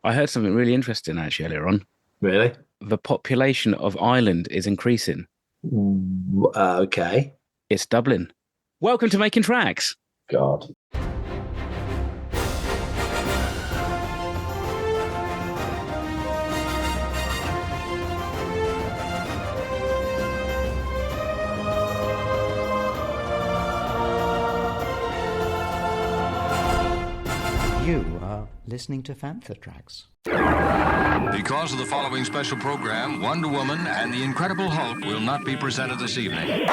I heard something really interesting actually earlier on. Really? The population of Ireland is increasing. Okay. It's Dublin. Welcome to Making Tracks. God. You are listening to Fantha Tracks. Because of the following special program, Wonder Woman and the Incredible Hulk will not be presented this evening.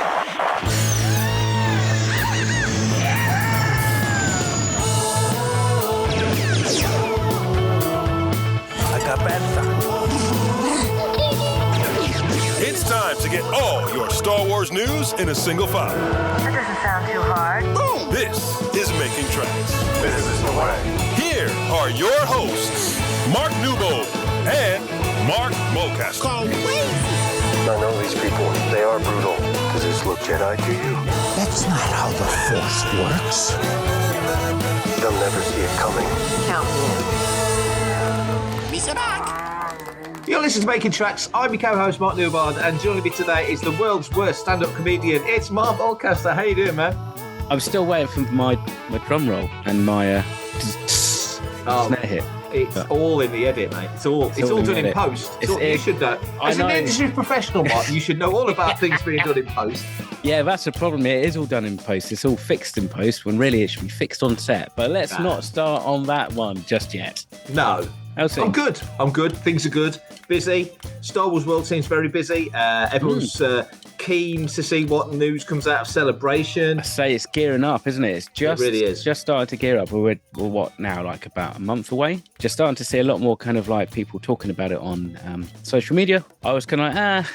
It's time to get all your Star Wars news in a single file. That doesn't sound too hard. Boom! This is Making Tracks. This is the way. Here are your hosts, Mark Newbold and Mark Mulcaster. I know these people. They are brutal. Does this look Jedi to you? That's not how the Force works. They'll never see it coming. Count me in. You're listening to Making Tracks. I'm your co-host, Mark Newbold, and joining me today is the world's worst stand-up comedian. It's Mark Mulcaster. How you doing, man? I'm still waiting for my drum roll and my snare hit. It's all in the edit, mate. It's all done in post. You should know. As an industry professional, Mark, you should know all about things being done in post. Yeah, that's the problem. It is all done in post. It's all fixed in post when really it should be fixed on set. But let's not start on that one just yet. No. I'm good. Things are good. Busy. Star Wars World seems very busy. Everyone's keen to see what news comes out of Celebration. I say it's gearing up, isn't it? It really is. Just starting to gear up. We're what now, like about a month away? Just starting to see a lot more kind of like people talking about it on social media. I was kind of like,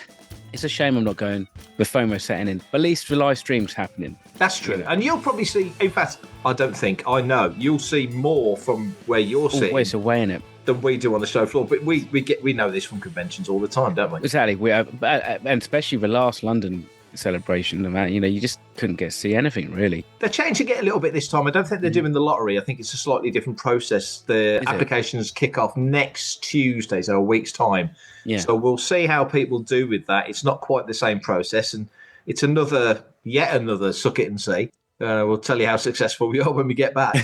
it's a shame I'm not going. The FOMO setting in. But at least the live stream's happening. That's true. And you'll probably see, in fact, I know, you'll see more from where you're sitting. Always away in it. Than we do on the show floor, but we know this from conventions all the time, don't we? Exactly. We have, and especially the last London celebration, you just couldn't get to see anything really. They're changing it a little bit this time. I don't think they're doing the lottery. I think it's a slightly different process. The applications kick off next Tuesday, so a week's time. Yeah. So we'll see how people do with that. It's not quite the same process, and it's yet another suck it and see. We'll tell you how successful we are when we get back.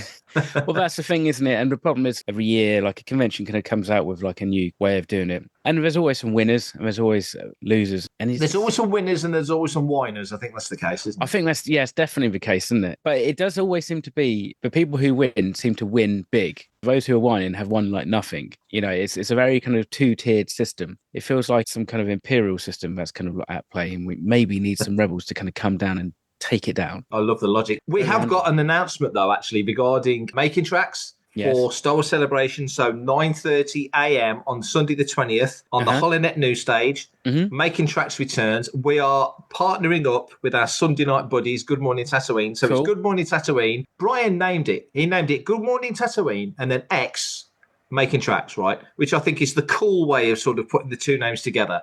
Well, that's the thing, isn't it? And the problem is every year, like a convention kind of comes out with like a new way of doing it. And there's always some winners and there's always losers. And there's always some winners and there's always some whiners. I think that's the case, isn't it? I think it's definitely the case, isn't it? But it does always seem to be the people who win seem to win big. Those who are whining have won like nothing. It's a very kind of two-tiered system. It feels like some kind of imperial system that's kind of at play, and we maybe need some rebels to kind of come down and take it down. I love the logic. We have got an announcement though, actually, regarding Making Tracks for Star Wars Celebration. So 9:30 a.m. on Sunday the 20th on the Holonet News Stage. Making Tracks returns. We are partnering up with our Sunday night buddies, Good Morning Tatooine. So It's Good Morning Tatooine. Brian named it. He named it Good Morning Tatooine and then X Making Tracks, right? Which I think is the cool way of sort of putting the two names together.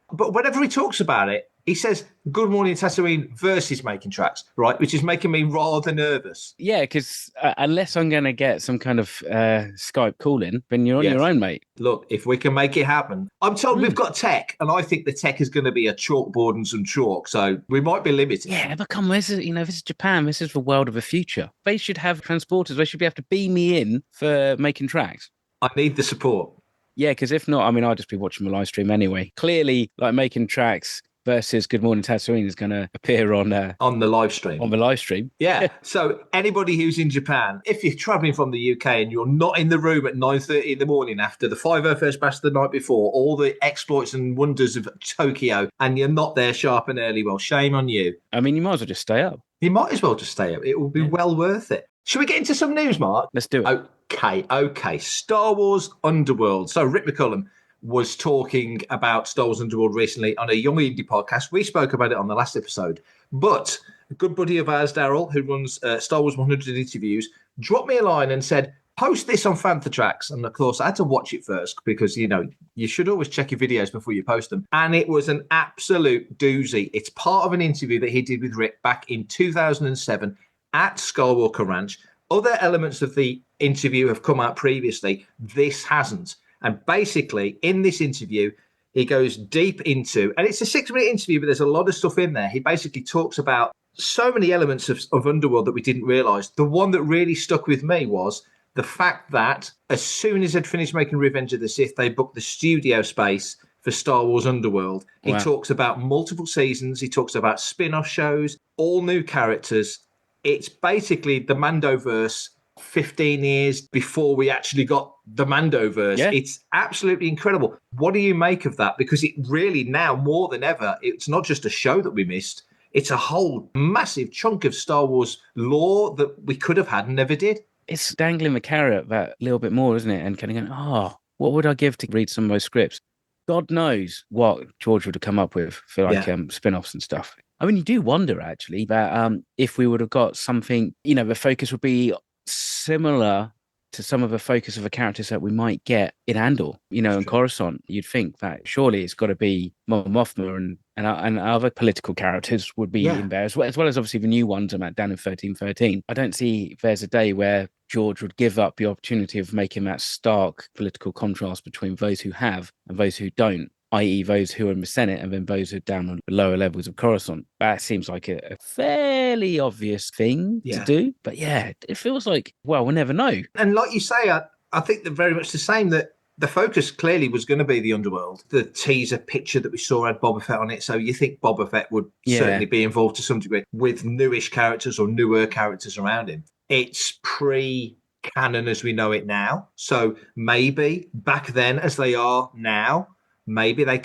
But whenever he talks about it, he says Good Morning Tatooine versus Making Tracks, right? Which is making me rather nervous. Yeah, because unless I'm going to get some kind of Skype call in, then you're on your own, mate. Look, if we can make it happen. I'm told we've got tech, and I think the tech is going to be a chalkboard and some chalk, so we might be limited. Yeah, but come on, this is Japan. This is the world of the future. They should have transporters. They should be able to beam me in for Making Tracks. I need the support. Yeah, because if not, I'll just be watching the live stream anyway. Clearly, like Making Tracks versus Good Morning Tatooine is going to appear on the live stream. On the live stream. Yeah. So anybody who's in Japan, if you're travelling from the UK and you're not in the room at 9:30 in the morning after the 5:01 bash the night before, all the exploits and wonders of Tokyo, and you're not there sharp and early, well, shame on you. You might as well just stay up. You might as well just stay up. It will be well worth it. Should we get into some news, Mark? Let's do it. Okay. Star Wars Underworld. So Rick McCullum was talking about Star Wars Underworld recently on a Young Indie podcast. We spoke about it on the last episode. But a good buddy of ours, Daryl, who runs Star Wars 100 Interviews, dropped me a line and said, post this on Fantha Tracks. And of course, I had to watch it first because, you should always check your videos before you post them. And it was an absolute doozy. It's part of an interview that he did with Rick back in 2007 at Skywalker Ranch. Other elements of the interview have come out previously. This hasn't. And basically, in this interview, he goes deep into, and it's a 6-minute interview, but there's a lot of stuff in there. He basically talks about so many elements of Underworld that we didn't realise. The one that really stuck with me was the fact that as soon as they'd finished making Revenge of the Sith, they booked the studio space for Star Wars Underworld. He talks about multiple seasons. He talks about spin-off shows, all new characters. It's basically the Mandoverse 15 years before we actually got the Mandoverse. Yeah. It's absolutely incredible. What do you make of that? Because it really now, more than ever, it's not just a show that we missed. It's a whole massive chunk of Star Wars lore that we could have had and never did. It's dangling the carrot that little bit more, isn't it? And kind of going, what would I give to read some of those scripts? God knows what George would have come up with for spin-offs and stuff. I mean, you do wonder, actually, that if we would have got something, the focus would be similar to some of the focus of the characters that we might get in Andor, in Coruscant. You'd think that surely it's got to be Mon Mothma and other political characters would be in there, as well as obviously the new ones down in 1313. I don't see there's a day where George would give up the opportunity of making that stark political contrast between those who have and those who don't, i.e. those who are in the Senate and then those who are down on the lower levels of Coruscant. That seems like a fairly obvious thing to do. But it feels like, we'll never know. And like you say, I think they're very much the same, that the focus clearly was going to be the Underworld. The teaser picture that we saw had Boba Fett on it, so you think Boba Fett would certainly be involved to some degree with newish characters or newer characters around him. It's pre-canon as we know it now, so maybe back then as they are now, maybe they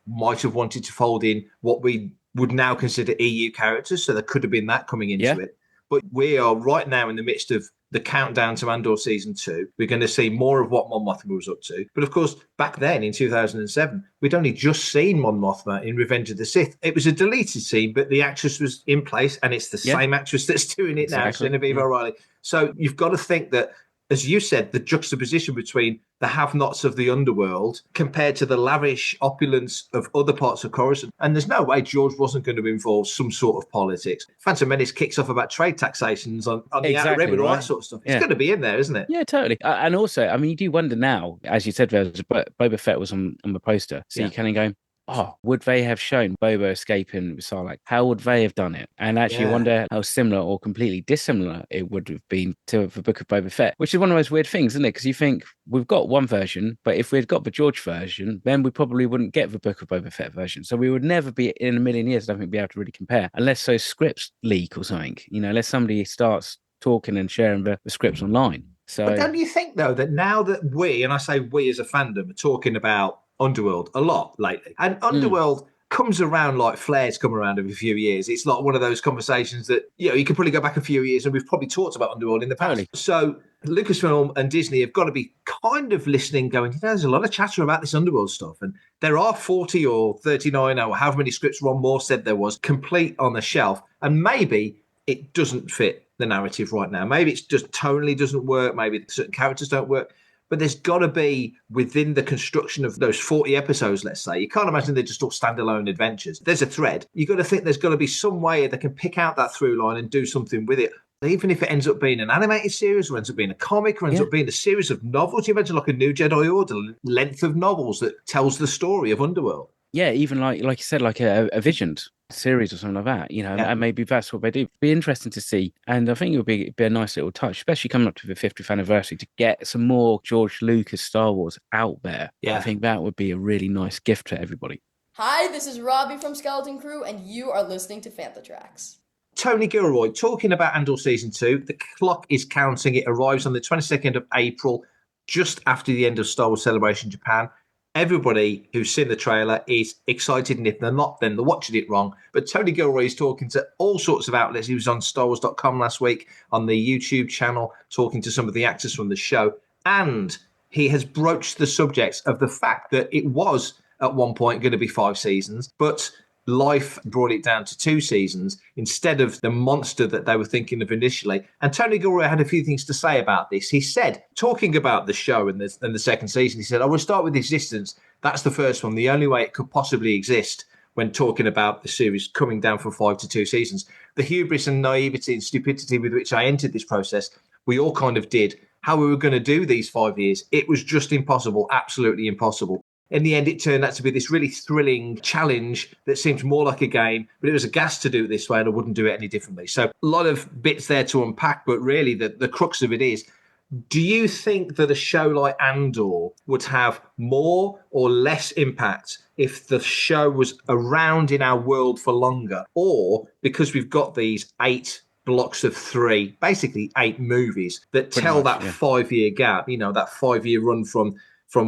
might have wanted to fold in what we would now consider EU characters, so there could have been that coming into it. But we are right now in the midst of the countdown to Andor Season 2. We're going to see more of what Mon Mothma was up to. But of course, back then in 2007, we'd only just seen Mon Mothma in Revenge of the Sith. It was a deleted scene, but the actress was in place, and it's the same actress that's doing it now, Genevieve O'Reilly. So you've got to think that, as you said, the juxtaposition between the have-nots of the Underworld compared to the lavish opulence of other parts of Coruscant. And there's no way George wasn't going to involve some sort of politics. Phantom Menace kicks off about trade taxations on the Outer Rim and all that sort of stuff. It's going to be in there, isn't it? Yeah, totally. And also, I mean, you do wonder now, as you said, Boba Fett was on the poster. So you kind of go, would they have shown Boba escaping with Sarlacc? How would they have done it? And actually wonder how similar or completely dissimilar it would have been to the Book of Boba Fett, which is one of those weird things, isn't it? Because you think we've got one version, but if we'd got the George version, then we probably wouldn't get the Book of Boba Fett version. So we would never be, in a million years, I don't think, be able to really compare, unless those scripts leak or something, unless somebody starts talking and sharing the scripts online. So, but don't you think, though, that now that we, and I say we as a fandom, are talking about Underworld a lot lately, and Underworld comes around like flares come around every few years. It's like one of those conversations that you can probably go back a few years, and we've probably talked about Underworld in the past. So Lucasfilm and Disney have got to be kind of listening, going, there's a lot of chatter about this Underworld stuff, and there are 40 or 39 or however many scripts Ron Moore said there was complete on the shelf, and maybe it doesn't fit the narrative right now. Maybe it's just tonally doesn't work. Maybe certain characters don't work. But there's got to be, within the construction of those 40 episodes, let's say, you can't imagine they're just all standalone adventures. There's a thread. You've got to think there's got to be some way they can pick out that through line and do something with it. Even if it ends up being an animated series, or ends up being a comic, or ends up being a series of novels. You imagine like a New Jedi Order length of novels that tells the story of Underworld. Yeah, even like you said, like a Visioned series or something like that, and maybe that's what they do. It'd be interesting to see, and I think it would be a nice little touch, especially coming up to the 50th anniversary, to get some more George Lucas Star Wars out there. I think that would be a really nice gift to everybody. Hi, this is Robbie from Skeleton Crew, and you are listening to Fantha Tracks. Tony Gilroy talking about Andor Season 2. The clock is counting. It arrives on the 22nd of April, just after the end of Star Wars Celebration Japan. Everybody who's seen the trailer is excited, and if they're not, then they're watching it wrong. But Tony Gilroy is talking to all sorts of outlets. He was on StarWars.com last week on the YouTube channel, talking to some of the actors from the show. And he has broached the subject of the fact that it was, at one point, going to be 5 seasons, but life brought it down to 2 seasons instead of the monster that they were thinking of initially. And Tony Gilroy had a few things to say about this. He said, talking about the show and the second season, he said, I will start with Existence. That's the first one. The only way it could possibly exist when talking about the series coming down from 5 to 2 seasons. The hubris and naivety and stupidity with which I entered this process we all kind of did, how we were going to do these 5 years. It was just impossible, absolutely impossible. In the end, it turned out to be this really thrilling challenge that seemed more like a game, but it was a gas to do it this way, and I wouldn't do it any differently. So a lot of bits there to unpack, but really the crux of it is, do you think that a show like Andor would have more or less impact if the show was around in our world for longer? Or because we've got these 8 blocks of 3, basically 8 movies that tell that 5-year gap, that 5-year run from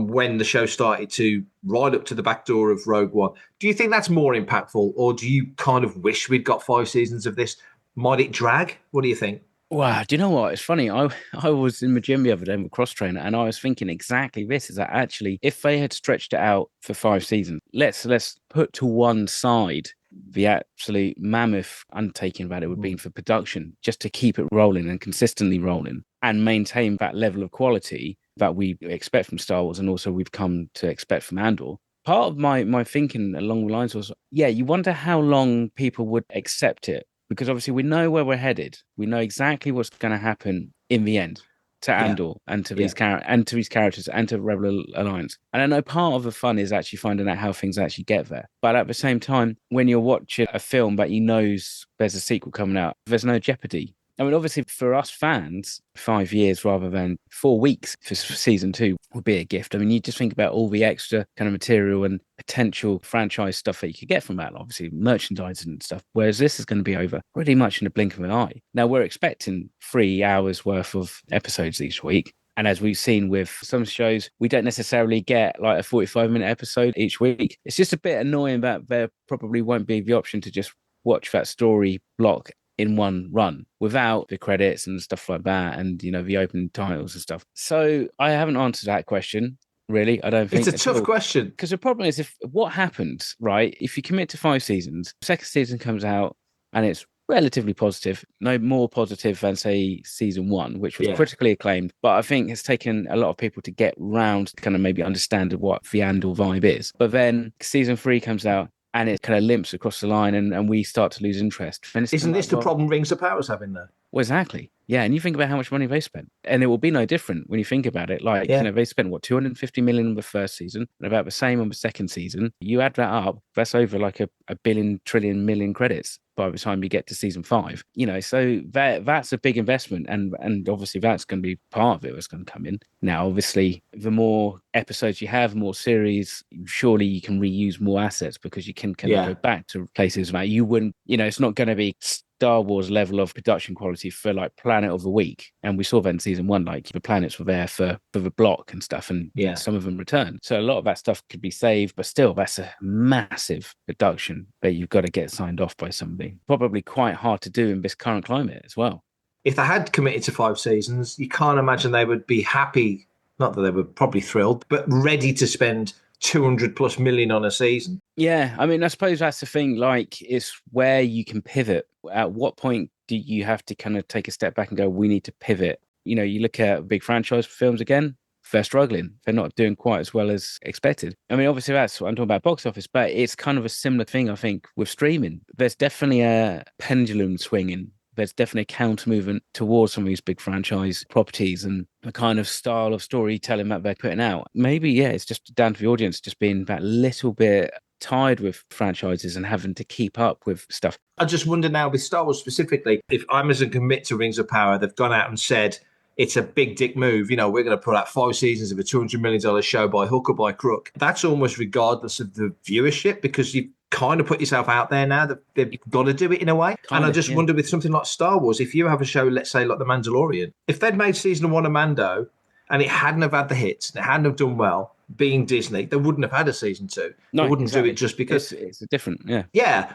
when the show started to right up to the back door of Rogue One. Do you think that's more impactful, or do you kind of wish we'd got 5 seasons of this? Might it drag? What do you think? Wow, do you know what? It's funny. I was in my gym the other day with a cross trainer, and I was thinking exactly this, is that actually, if they had stretched it out for 5 seasons, let's put to one side the absolute mammoth undertaking that it would be for production, just to keep it rolling and consistently rolling and maintain that level of quality that we expect from Star Wars, and also we've come to expect from Andor. Part of my thinking along the lines was, you wonder how long people would accept it, because obviously we know where we're headed. We know exactly what's going to happen in the end to Andor and to these characters and to Rebel Alliance. And I know part of the fun is actually finding out how things actually get there. But at the same time, when you're watching a film that you knows there's a sequel coming out, there's no jeopardy. I mean, obviously, for us fans, 5 years rather than 4 weeks for season 2 would be a gift. I mean, you just think about all the extra kind of material and potential franchise stuff that you could get from that, obviously, merchandise and stuff, whereas this is going to be over pretty much in the blink of an eye. Now, we're expecting 3 hours worth of episodes each week. And as we've seen with some shows, we don't necessarily get like a 45-minute episode each week. It's just a bit annoying that there probably won't be the option to just watch that story block in one run without the credits and stuff like that, and the opening titles and stuff. So I haven't answered that question, really. I don't think it's a tough question, because the problem is, if what happens, right, if you commit to 5 seasons, second season comes out and it's relatively positive, no more positive than say season 1, which was critically acclaimed, but I think it's taken a lot of people to get round to kind of maybe understand what the Andor vibe is. But then season 3 comes out and it kind of limps across the line, and we start to lose interest. Isn't this the problem Rings of Power's having there? Well, exactly. Yeah, and you think about how much money they spent, and it will be no different when you think about it. Like, they spent, 250 million on the first season, and about the same on the second season. You add that up, that's over like a billion, trillion, million credits by the time you get to season 5. So that's a big investment, and obviously that's going to be part of it that's going to come in. Now, obviously, the more episodes you have, more series, surely you can reuse more assets, because you can go back to places that you wouldn't, it's not going to be Star Wars level of production quality for like Planet of the Week. And we saw that in season 1, like the planets were there for the block and stuff, and some of them returned. So a lot of that stuff could be saved, but still that's a massive production that you've got to get signed off by somebody. Probably quite hard to do in this current climate as well. If they had committed to 5 seasons, you can't imagine they would be happy, not that they were probably thrilled, but ready to spend 200 plus million on a season. Yeah, I mean, I suppose that's the thing, like, it's where you can pivot. At what point do you have to kind of take a step back and go, we need to pivot? You look at big franchise films again, they're struggling. They're not doing quite as well as expected. I mean, obviously that's what I'm talking about, box office, but it's kind of a similar thing, I think, with streaming. There's definitely a pendulum swinging. There's definitely a counter movement towards some of these big franchise properties and the kind of style of storytelling that they're putting out. Maybe, it's just down to the audience just being that little bit tired with franchises and having to keep up with stuff. I just wonder now, with Star Wars specifically, if Amazon commit to Rings of Power, they've gone out and said it's a big dick move. We're going to put out 5 seasons of a $200 million show by hook or by crook. That's almost regardless of the viewership, because you've kind of put yourself out there now that they've got to do it in a way. I just wonder, with something like Star Wars, if you have a show, let's say like The Mandalorian, if they'd made season 1 of Mando and it hadn't have had the hits and it hadn't have done well, being Disney, they wouldn't have had a season 2. They wouldn't do it just because it's a different,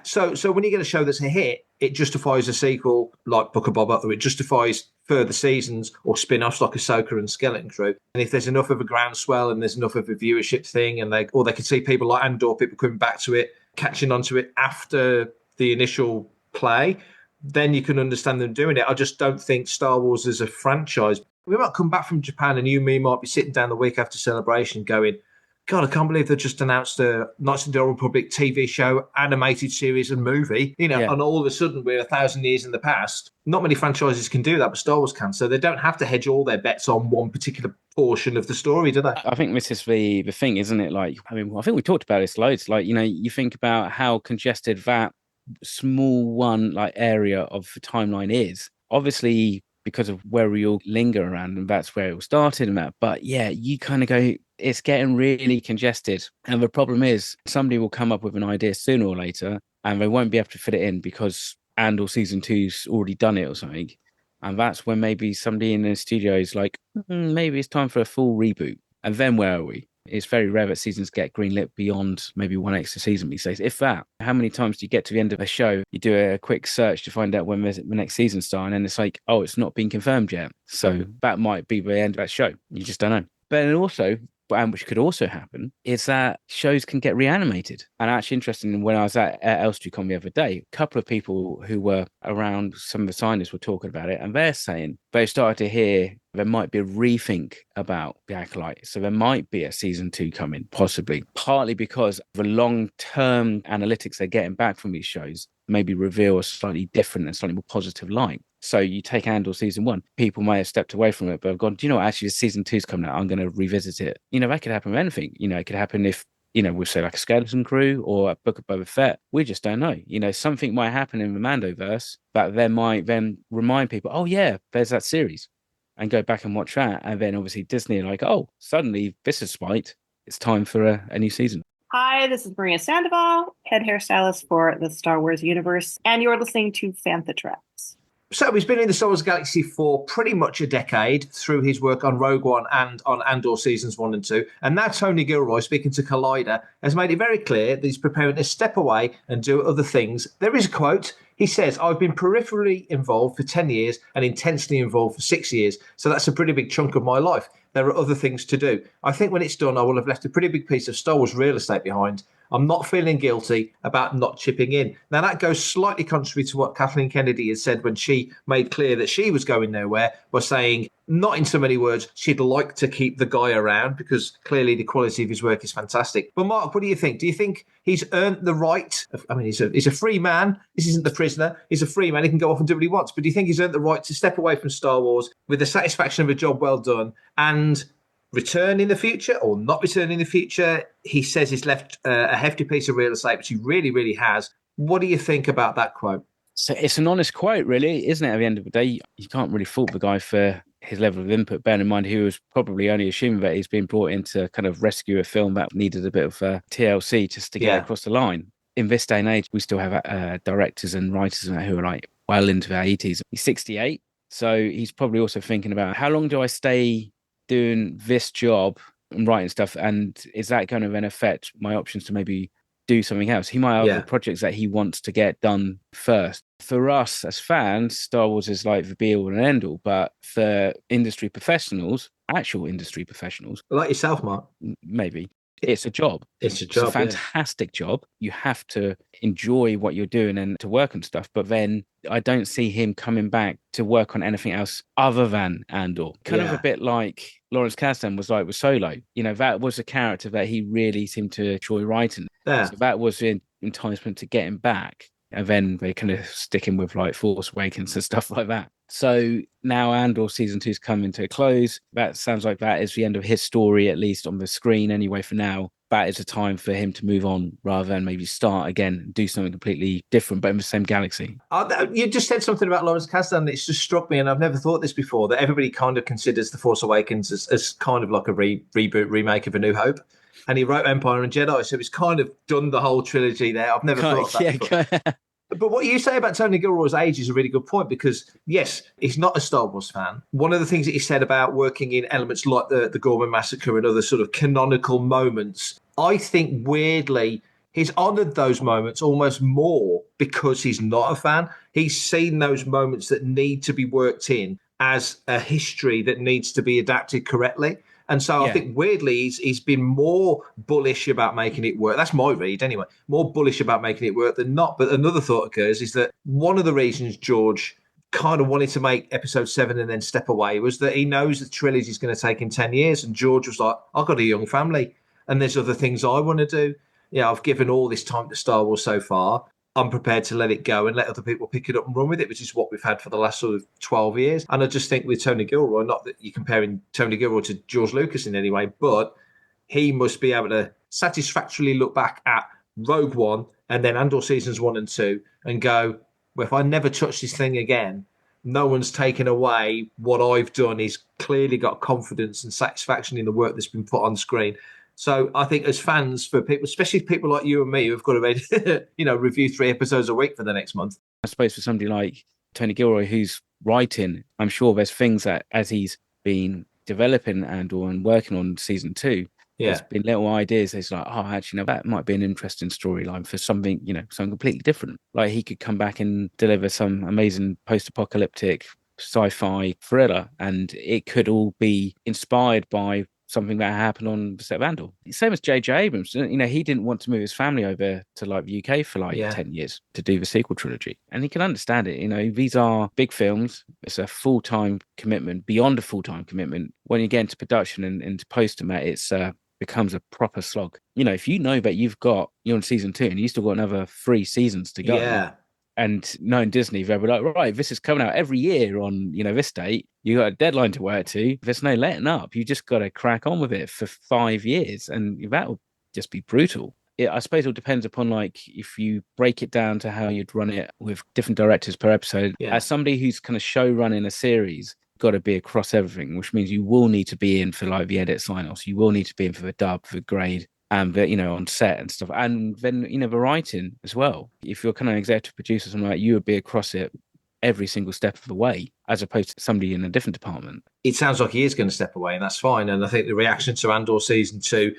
So when you get a show that's a hit, it justifies a sequel like Book of Boba, or it justifies further seasons or spin-offs like Ahsoka and Skeleton Crew. And if there's enough of a groundswell and there's enough of a viewership thing, and they could see people like Andor, people coming back to it, catching onto it after the initial play, then you can understand them doing it. I just don't think Star Wars as a franchise. We might come back from Japan and you and me might be sitting down the week after Celebration going, God, I can't believe they just announced a Knights of the Old Republic TV show, animated series and movie, and all of a sudden we're 1,000 years in the past. Not many franchises can do that, but Star Wars can. So they don't have to hedge all their bets on one particular portion of the story, do they? I think this is the thing, isn't it? Like, I mean, I think we talked about this loads. Like, you think about how congested that small one like area of the timeline is. Obviously, because of where we all linger around, and that's where it all started and that. But yeah, you kind of go, it's getting really congested. And the problem is somebody will come up with an idea sooner or later and they won't be able to fit it in because Andor season 2's already done it or something. And that's when maybe somebody in the studio is like, maybe it's time for a full reboot. And then where are we? It's very rare that seasons get greenlit beyond maybe one extra season these days. If that, how many times do you get to the end of a show, you do a quick search to find out when the next season's starting, and it's like, oh, it's not been confirmed yet. So that might be the end of that show. You just don't know. But then also, and which could also happen, is that shows can get reanimated. And actually interesting, when I was at Elstricon the other day, a couple of people who were around, some of the scientists were talking about it, and they're saying they started to hear there might be a rethink about the Acolyte. So there might be a season 2 coming, possibly, partly because the long-term analytics they're getting back from these shows maybe reveal a slightly different and slightly more positive light. So you take Andor season 1, people may have stepped away from it, but have gone, do you know what, actually, season 2's coming out, I'm going to revisit it. That could happen with anything. It could happen if, we'll say like a Skeleton Crew or a Book of Boba Fett. We just don't know. Something might happen in the Mandoverse that then might then remind people, oh yeah, there's that series, and go back and watch that. And then obviously Disney are like, oh, suddenly this is spite. It's time for a new season. Hi, this is Maria Sandoval, head hairstylist for the Star Wars universe, and you're listening to Fantha Tracks. So he's been in the Star Wars galaxy for pretty much a decade through his work on Rogue One and on Andor seasons 1 and 2. And now Tony Gilroy, speaking to Collider, has made it very clear that he's preparing to step away and do other things. There is a quote. He says, I've been peripherally involved for 10 years and intensely involved for 6 years. So that's a pretty big chunk of my life. There are other things to do. I think when it's done, I will have left a pretty big piece of Star Wars real estate behind. I'm not feeling guilty about not chipping in. Now, that goes slightly contrary to what Kathleen Kennedy had said when she made clear that she was going nowhere by saying, not in so many words, she'd like to keep the guy around because clearly the quality of his work is fantastic. But Mark, what do you think? Do you think he's earned the right? I mean, he's a free man. This isn't the prisoner. He's a free man. He can go off and do what he wants. But do you think he's earned the right to step away from Star Wars with the satisfaction of a job well done and return in the future or not return in the future? He says he's left a hefty piece of real estate, which he really, really has. What do you think about that quote? So it's an honest quote, really, isn't it? At the end of the day, you can't really fault the guy for his level of input. Bearing in mind, he was probably only assuming that he's been brought in to kind of rescue a film that needed a bit of TLC just to get across the line. In this day and age, we still have directors and writers who are like well into their 80s. He's 68, so he's probably also thinking about how long do I stay doing this job and writing stuff, and is that going to then affect my options to maybe do something else? He might have other projects that he wants to get done first. For us as fans, Star Wars is like the be-all and end-all, but for industry professionals, actual industry professionals, like yourself, Mark, maybe it's a job. It's a fantastic job. You have to enjoy what you're doing and to work and stuff. But then I don't see him coming back to work on anything else other than Andor. Kind of a bit like Lawrence Kasdan was like with Solo. That was a character that he really seemed to enjoy writing. Yeah. So that was the enticement to get him back. And then they kind of stick him with like Force Awakens and stuff like that. So now Andor season 2's coming to a close. That sounds like that is the end of his story, at least on the screen anyway for now. That is a time for him to move on rather than maybe start again and do something completely different, but in the same galaxy. You just said something about Lawrence Kasdan. It's just struck me, and I've never thought this before, that everybody kind of considers The Force Awakens as kind of like a reboot, remake of A New Hope. And he wrote Empire and Jedi, so he's kind of done the whole trilogy there. I've never thought of that before. But what you say about Tony Gilroy's age is a really good point because, yes, he's not a Star Wars fan. One of the things that he said about working in elements like the Gorman Massacre and other sort of canonical moments, I think weirdly he's honoured those moments almost more because he's not a fan. He's seen those moments that need to be worked in as a history that needs to be adapted correctly. And so I think weirdly he's been more bullish about making it work. That's my read anyway. More bullish about making it work than not. But another thought occurs is that one of the reasons George kind of wanted to make episode 7 and then step away was that he knows the trilogy is going to take him 10 years. And George was like, I've got a young family. and there's other things I want to do. I've given all this time to Star Wars so far. I'm prepared to let it go and let other people pick it up and run with it, which is what we've had for the last sort of 12 years. And I just think with Tony Gilroy, not that you're comparing Tony Gilroy to George Lucas in any way, but he must be able to satisfactorily look back at Rogue One and then Andor seasons 1 and 2 and go, well, if I never touch this thing again, no one's taken away what I've done. He's clearly got confidence and satisfaction in the work that's been put on screen. So I think as fans, for people, especially people like you and me who've got to review 3 episodes a week for the next month. I suppose for somebody like Tony Gilroy who's writing, I'm sure there's things that as he's been developing and working on season 2, there's been little ideas. It's like, oh, actually, no, that might be an interesting storyline for something, something completely different. Like he could come back and deliver some amazing post-apocalyptic sci-fi thriller, and it could all be inspired by something that happened on the set of Andor. Same as J.J. Abrams. He didn't want to move his family over to the UK for 10 years to do the sequel trilogy. And he can understand it. These are big films. It's a full-time commitment, beyond a full-time commitment. When you get into production and into post-them, it's becomes a proper slog. If you know that you're on season 2 and you still got another 3 seasons to go. Yeah. And knowing Disney, they'll be like, right, this is coming out every year on, this date. You got a deadline to work to. There's no letting up. You just got to crack on with it for 5 years. And that will just be brutal. I suppose it depends upon if you break it down to how you'd run it with different directors per episode. Yeah. As somebody who's kind of show running a series, got to be across everything, which means you will need to be in for the edit sign-offs. You will need to be in for the dub, for grade, and on set and stuff, and then the writing as well. If you're kind of executive producer or something you would be across it every single step of the way, as opposed to somebody in a different department. It sounds like he is going to step away, and that's fine. And I think the reaction to Andor season 2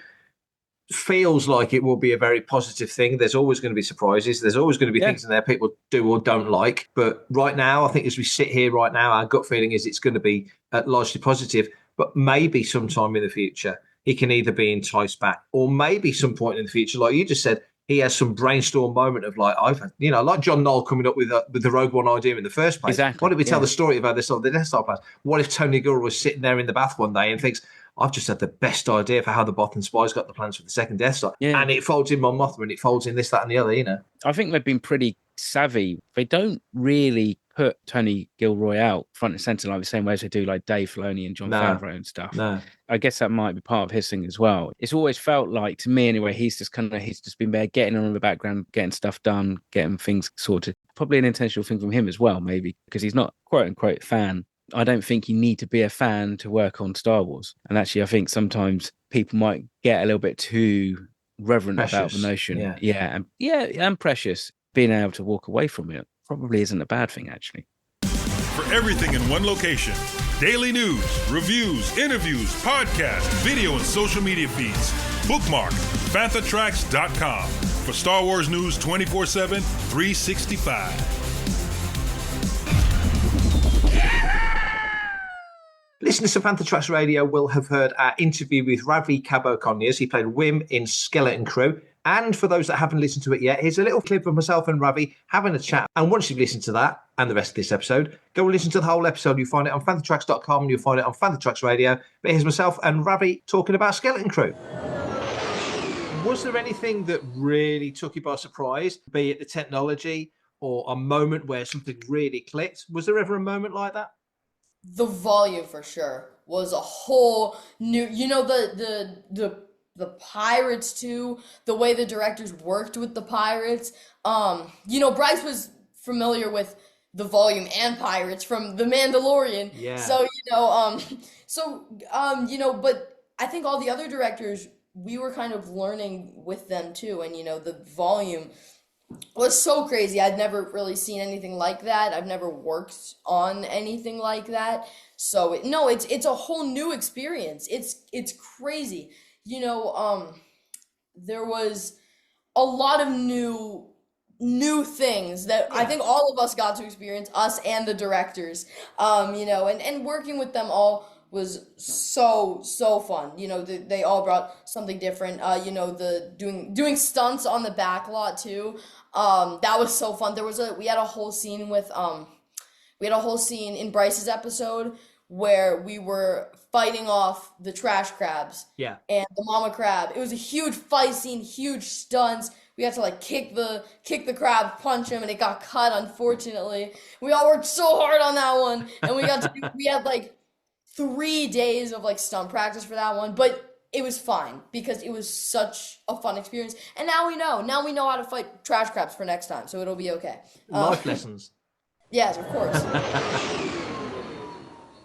feels like it will be a very positive thing. There's always going to be surprises. There's always going to be things in there people do or don't like. But right now, I think as we sit here right now, our gut feeling is it's going to be largely positive. But maybe sometime in the future, he can either be enticed back, or maybe some point in the future, like you just said, he has some brainstorm moment of I've had, like John Knoll coming up with the Rogue One idea in the first place. Exactly. Why don't we tell the story about this on the Death Star plans? What if Tony Gilroy was sitting there in the bath one day and thinks, I've just had the best idea for how the Bothan spies got the plans for the second Death Star. Yeah. And it folds in Mon Mothma and it folds in this, that, and the other, I think they've been pretty savvy. They don't really put Tony Gilroy out front and centre the same way as they do Dave Filoni and Jon Favreau and stuff. No. I guess that might be part of his thing as well. It's always felt like, to me anyway, he's just been there getting on in the background, getting stuff done, getting things sorted. Probably an intentional thing from him as well, maybe, because he's not quote unquote fan. I don't think you need to be a fan to work on Star Wars. And actually, I think sometimes people might get a little bit too reverent about the notion. And precious. Being able to walk away from it probably isn't a bad thing, actually. For everything in one location, daily news, reviews, interviews, podcasts, video, and social media feeds, bookmark FanthaTracks.com for Star Wars news 24/7, 365. Listeners to Fantha Tracks Radio will have heard our interview with Ravi Cabot-Conyers. He played Wim in Skeleton Crew. And for those that haven't listened to it yet, here's a little clip of myself and Ravi having a chat. And once you've listened to that and the rest of this episode, go and listen to the whole episode. You'll find it on FanthaTracks.com and you'll find it on Fantha Tracks Radio. But here's myself and Ravi talking about Skeleton Crew. Was there anything that really took you by surprise, be it the technology or a moment where something really clicked? Was there ever a moment like that? The volume, for sure, was a whole new, the pirates too, the way the directors worked with the pirates. Bryce was familiar with the volume and pirates from The Mandalorian. Yeah. So, but I think all the other directors, we were kind of learning with them too. And, the volume was so crazy. I'd never really seen anything like that. I've never worked on anything like that. So it's a whole new experience. It's crazy. There was a lot of new things that I think all of us got to experience, us and the directors. And working with them all was so fun. They all brought something different. The doing stunts on the back lot too. That was so fun. We had a whole scene in Bryce's episode where we were fighting off the trash crabs. Yeah. And the mama crab. It was a huge fight scene, huge stunts. We had to like kick the crab, punch him, and it got cut, unfortunately. We all worked so hard on that one. And we had like 3 days of like stunt practice for that one. But it was fine because it was such a fun experience. And now we know. Now we know how to fight trash crabs for next time, so it'll be okay. Life lessons. Yes, of course.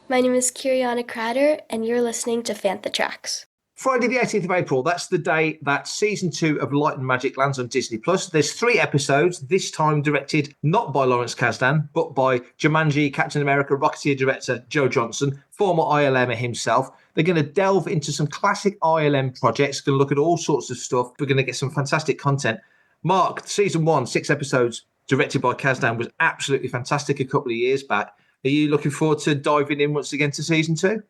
My name is Kiriana Cratter, and you're listening to Fantha Tracks. Friday the 18th of April, that's the day that Season 2 of Light and Magic lands on Disney+. There's 3 episodes, this time directed not by Lawrence Kasdan, but by Jumanji, Captain America, Rocketeer director Joe Johnston, former ILMer himself. They're going to delve into some classic ILM projects, going to look at all sorts of stuff. We're going to get some fantastic content. Mark, Season 1, 6 episodes, directed by Kasdan, was absolutely fantastic a couple of years back. Are you looking forward to diving in once again to Season 2?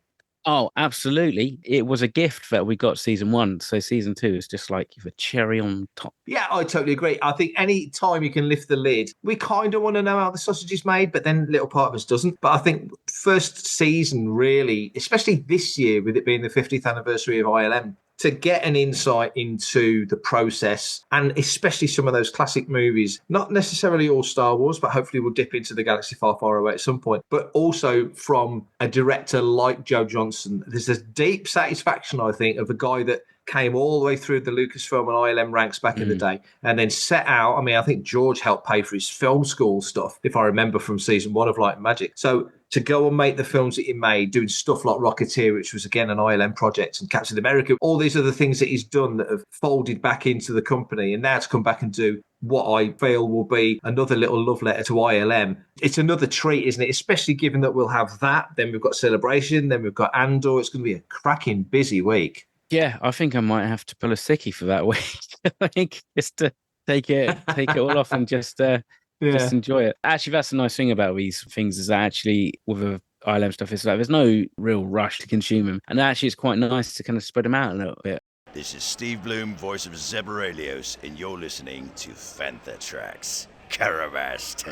Oh, absolutely. It was a gift that we got Season 1. So Season 2 is just like the cherry on top. Yeah, I totally agree. I think any time you can lift the lid, we kind of want to know how the sausage is made, but then little part of us doesn't. But I think first season really, especially this year with it being the 50th anniversary of ILM, to get an insight into the process and especially some of those classic movies, not necessarily all Star Wars, but hopefully we'll dip into the galaxy far, far away at some point, but also from a director like Joe Johnston. There's this deep satisfaction, I think, of a guy that came all the way through the Lucasfilm and ILM ranks back in the day and then set out. I mean, I think George helped pay for his film school stuff, if I remember from Season 1 of Light and Magic. So to go and make the films that he made, doing stuff like Rocketeer, which was, again, an ILM project, and Captain America, all these other things that he's done that have folded back into the company, and now to come back and do what I feel will be another little love letter to ILM. It's another treat, isn't it? Especially given that we'll have that, then we've got Celebration, then we've got Andor. It's going to be a cracking busy week. Yeah, I think I might have to pull a sickie for that week. I think just to take it all off and just enjoy it. Actually, that's the nice thing about these things is that actually with the ILM stuff, it's like there's no real rush to consume them, and actually it's quite nice to kind of spread them out a little bit. This is Steve Bloom, voice of Zeborelios, and you're listening to Fantha Tracks. Caravast.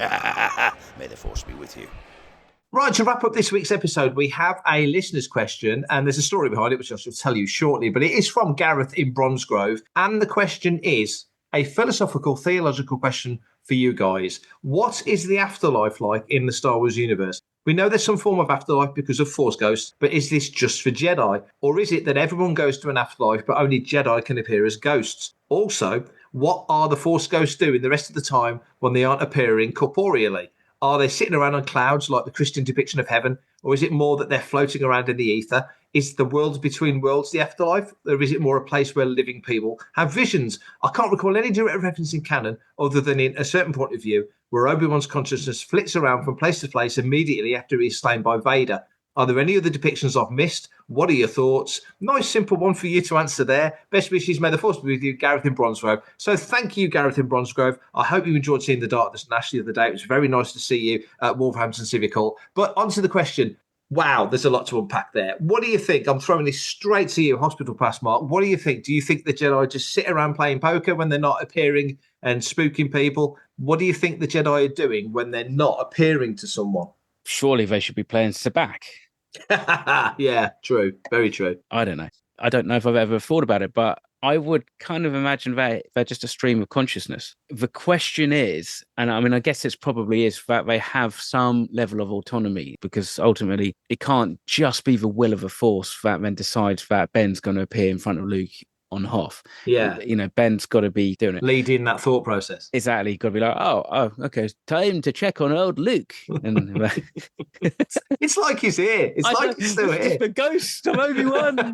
May the force be with you. Right, to wrap up this week's episode, we have a listener's question, and there's a story behind it, which I shall tell you shortly, but it is from Gareth in Bromsgrove, and the question is a philosophical, theological question for you guys. What is the afterlife like in the Star Wars universe? We know there's some form of afterlife because of Force ghosts, but is this just for Jedi? Or is it that everyone goes to an afterlife, but only Jedi can appear as ghosts? Also, what are the Force ghosts doing the rest of the time when they aren't appearing corporeally? Are they sitting around on clouds like the Christian depiction of heaven? Or is it more that they're floating around in the ether? Is the world between worlds the afterlife? Or is it more a place where living people have visions? I can't recall any direct reference in canon other than in a certain point of view where Obi-Wan's consciousness flits around from place to place immediately after he is slain by Vader. Are there any other depictions I've missed? What are your thoughts? Nice, simple one for you to answer there. Best wishes, may the force be with you, Gareth in Bromsgrove. So thank you, Gareth in Bromsgrove. I hope you enjoyed seeing the Darkness Nash the other day. It was very nice to see you at Wolverhampton Civic Hall. But on to the question. Wow, there's a lot to unpack there. What do you think? I'm throwing this straight to you, Hospital Pass, Mark. What do you think? Do you think the Jedi just sit around playing poker when they're not appearing and spooking people? What do you think the Jedi are doing when they're not appearing to someone? Surely they should be playing sabacc. Yeah, true. Very true. I don't know. I don't know if I've ever thought about it, but I would kind of imagine that they're just a stream of consciousness. The question is, and I mean, I guess it probably is that they have some level of autonomy because ultimately it can't just be the will of the Force that then decides that Ben's going to appear in front of Luke on Hoth. Yeah. You know, Ben's got to be doing it. Leading that thought process. Exactly. Got to be like, oh, okay, it's time to check on old Luke. And it's like he's here. It's like he's still here. The ghost of Obi-Wan.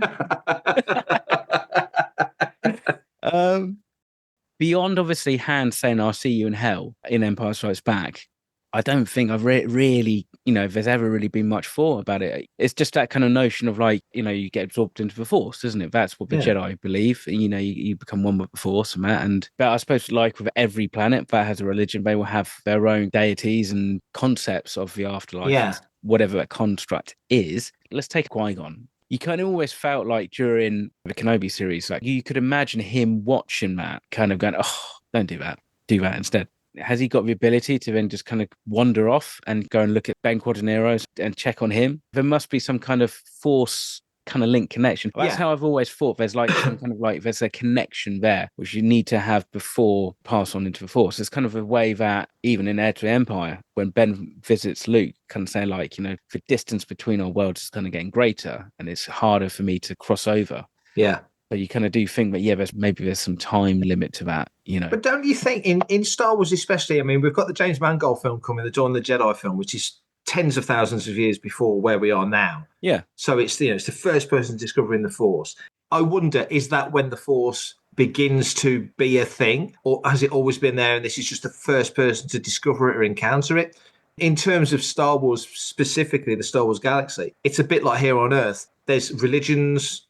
Beyond obviously Han saying, I'll see you in hell in Empire Strikes Back, I don't think I've really, there's ever really been much thought about it. It's just that kind of notion of like, you get absorbed into the Force, isn't it? That's what the Jedi believe. You become one with the Force and that. But I suppose like with every planet that has a religion, they will have their own deities and concepts of the afterlife. Yeah. Whatever that construct is. Let's take Qui-Gon. You kind of always felt like during the Kenobi series, like you could imagine him watching that kind of going, oh, don't do that. Do that instead. has he got the ability to then just kind of wander off and go and look at Ben Quadinaros and check on him? There must be some kind of force kind of link connection. That's how I've always thought. There's like some kind of like, there's a connection there, which you need to have before pass on into the force. It's kind of a way that even in Heir to the Empire, when Ben visits Luke, kind of saying like, the distance between our worlds is kind of getting greater and it's harder for me to cross over. Yeah. But you kind of do think that, there's some time limit to that, But don't you think in Star Wars especially, I mean, we've got the James Mangold film coming, the Dawn of the Jedi film, which is tens of thousands of years before where we are now. Yeah. So it's it's the first person discovering the Force. I wonder, is that when the Force begins to be a thing, or has it always been there and this is just the first person to discover it or encounter it? In terms of Star Wars, specifically the Star Wars galaxy, it's a bit like here on Earth. There's religions,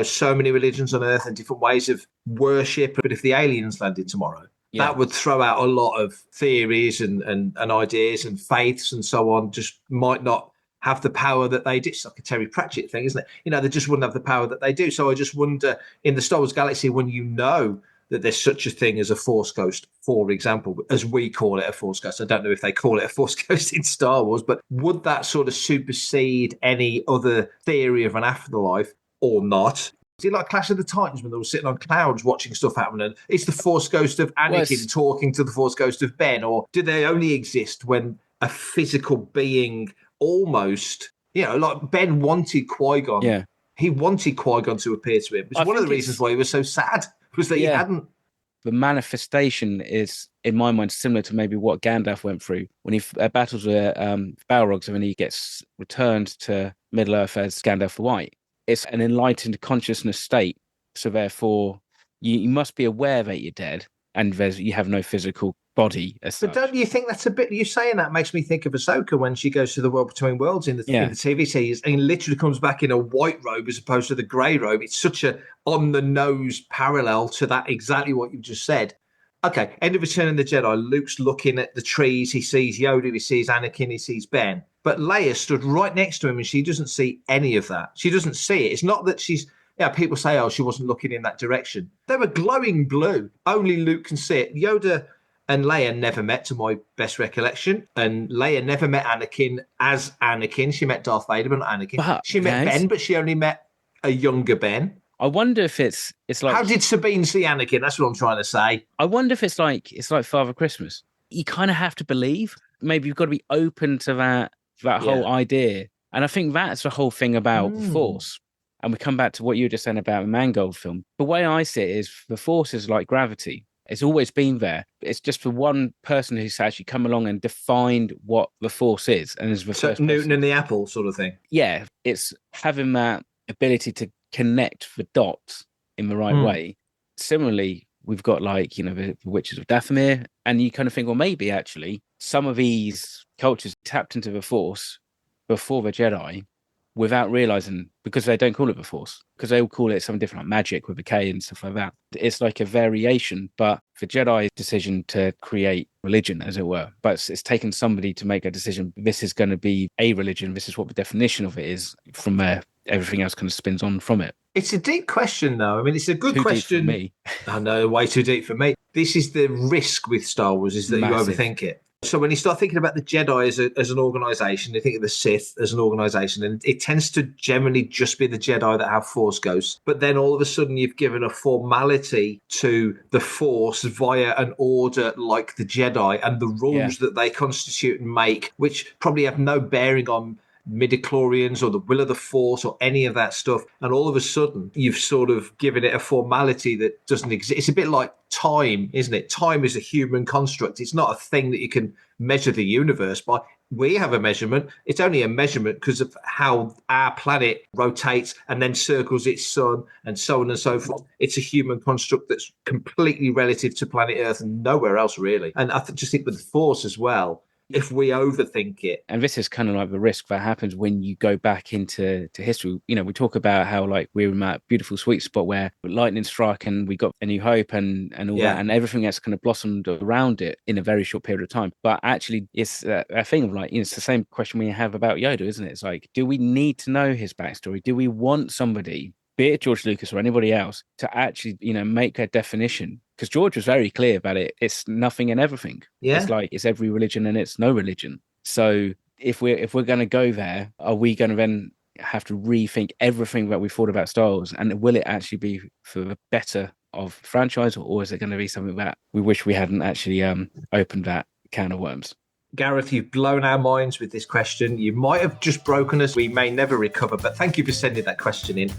so many religions on Earth and different ways of worship. But if the aliens landed tomorrow, that would throw out a lot of theories and ideas and faiths and so on, just might not have the power that they do. It's like a Terry Pratchett thing, isn't it? They just wouldn't have the power that they do. So I just wonder, in the Star Wars galaxy, when that there's such a thing as a Force Ghost, for example, as we call it a Force Ghost. I don't know if they call it a Force Ghost in Star Wars, but would that sort of supersede any other theory of an afterlife or not? Is it like Clash of the Titans when they were sitting on clouds watching stuff happen and it's the Force Ghost of Anakin talking to the Force Ghost of Ben? Or do they only exist when a physical being almost, like Ben wanted Qui-Gon. Yeah. He wanted Qui-Gon to appear to him. It's one of the reasons why he was so sad, was that he hadn't. The manifestation is, in my mind, similar to maybe what Gandalf went through when he battles with Balrogs and when he gets returned to Middle-earth as Gandalf the White. It's an enlightened consciousness state. So therefore, you must be aware that you're dead and you have no physical body as such. But don't you think that's a bit, you saying that makes me think of Ahsoka when she goes to the world between worlds in the TV series and literally comes back in a white robe as opposed to the grey robe. It's such a on-the-nose parallel to that, exactly what you just said. Okay, end of Return of the Jedi, Luke's looking at the trees, he sees Yoda, he sees Anakin, he sees Ben. But Leia stood right next to him and she doesn't see any of that. She doesn't see it. It's not that she's, people say, oh, she wasn't looking in that direction. They were glowing blue. Only Luke can see it. Yoda and Leia never met, to my best recollection. And Leia never met Anakin as Anakin. She met Darth Vader, but not Anakin. But, she met Ben, but she only met a younger Ben. I wonder if it's like... How did Sabine see Anakin? That's what I'm trying to say. I wonder if it's like Father Christmas. You kind of have to believe. Maybe you've got to be open to that whole idea. And I think that's the whole thing about the Force. And we come back to what you were just saying about the Mangold film. The way I see it is the Force is like gravity. It's always been there. It's just for one person who's actually come along and defined what the Force is. And is the first Newton person. and the apple sort of thing. Yeah, it's having that ability to connect the dots in the right way. Similarly, we've got the Witches of Dathomir, and you kind of think, well, maybe actually some of these cultures tapped into the Force before the Jedi without realizing, because they don't call it the Force, because they all call it something different, like magic with a K and stuff like that. It's like a variation, but the Jedi's decision to create religion, as it were, but it's taken somebody to make a decision. This is going to be a religion. This is what the definition of it is. From there, everything else kind of spins on from it. It's a deep question, though. I mean, it's a good question. Deep for me. I know, way too deep for me. This is the risk with Star Wars, is that Massive. You overthink it. So when you start thinking about the Jedi as an organisation, you think of the Sith as an organisation, and it tends to generally just be the Jedi that have Force ghosts. But then all of a sudden you've given a formality to the Force via an order like the Jedi and the rules that they constitute and make, which probably have no bearing on midichlorians or the will of the Force or any of that stuff. And all of a sudden you've sort of given it a formality that doesn't exist. It's a bit like time, isn't it? Time is a human construct. It's not a thing that you can measure the universe by. We have a measurement. It's only a measurement because of how our planet rotates and then circles its sun and so on and so forth. It's a human construct that's completely relative to planet Earth and nowhere else really. And I just think with the Force as well, if we overthink it. And this is kind of like the risk that happens when you go back into history. You know, we talk about how like we're in that beautiful sweet spot where lightning struck and we got A New Hope and all that, and everything that's kind of blossomed around it in a very short period of time. But actually, it's a thing of like, it's the same question we have about Yoda, isn't it? It's like, do we need to know his backstory? Do we want somebody be it George Lucas or anybody else, to actually, make a definition. Because George was very clear about it. It's nothing and everything. Yeah. It's like it's every religion and it's no religion. So if we're going to go there, are we going to then have to rethink everything that we thought about Star Wars? And will it actually be for the better of the franchise, or is it going to be something that we wish we hadn't actually opened that can of worms? Gareth, you've blown our minds with this question. You might have just broken us. We may never recover, but thank you for sending that question in.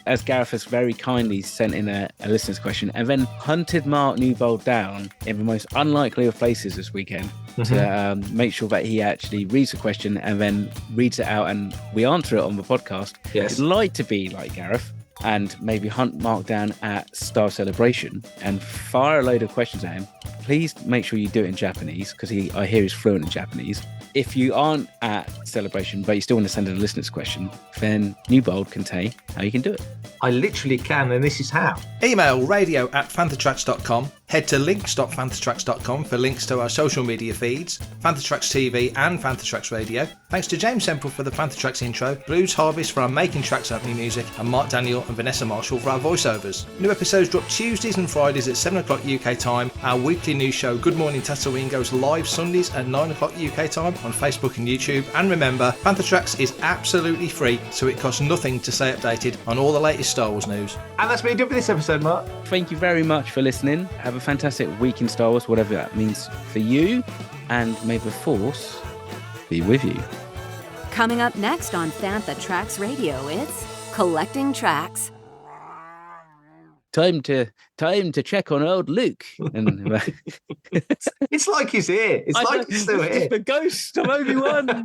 As Gareth has very kindly sent in a listener's question and then hunted Mark Newbold down in the most unlikely of places this weekend to make sure that he actually reads the question and then reads it out and we answer it on the podcast. Yes. I'd like to be like Gareth and maybe hunt Mark down at Star Celebration and fire a load of questions at him. Please make sure you do it in Japanese, because I hear he's fluent in Japanese. If you aren't at Celebration, but you still want to send in a listener's question, then Newbold can tell you how you can do it. I literally can, and this is how. Email radio@fanthatracks.com. Head to links.fanthatracks.com for links to our social media feeds, Fantha Tracks TV and Fantha Tracks Radio. Thanks to James Semple for the Fantha Tracks intro, Blues Harvest for our Making Tracks opening music, and Mark Daniel and Vanessa Marshall for our voiceovers. New episodes drop Tuesdays and Fridays at 7 o'clock UK time. Our weekly news show, Good Morning Tatooine, goes live Sundays at 9 o'clock UK time on Facebook and YouTube. And remember, Fantha Tracks is absolutely free, so it costs nothing to stay updated on all the latest Star Wars news. And that's been it for this episode, Mark. Thank you very much for listening. Have a fantastic week in Star Wars, whatever that means for you, and may the Force be with you. Coming up next on Fantha Tracks Radio, it's Collecting Tracks. Time to check on old Luke. And it's like he's here. It's like he's still here. The ghost of Obi-Wan.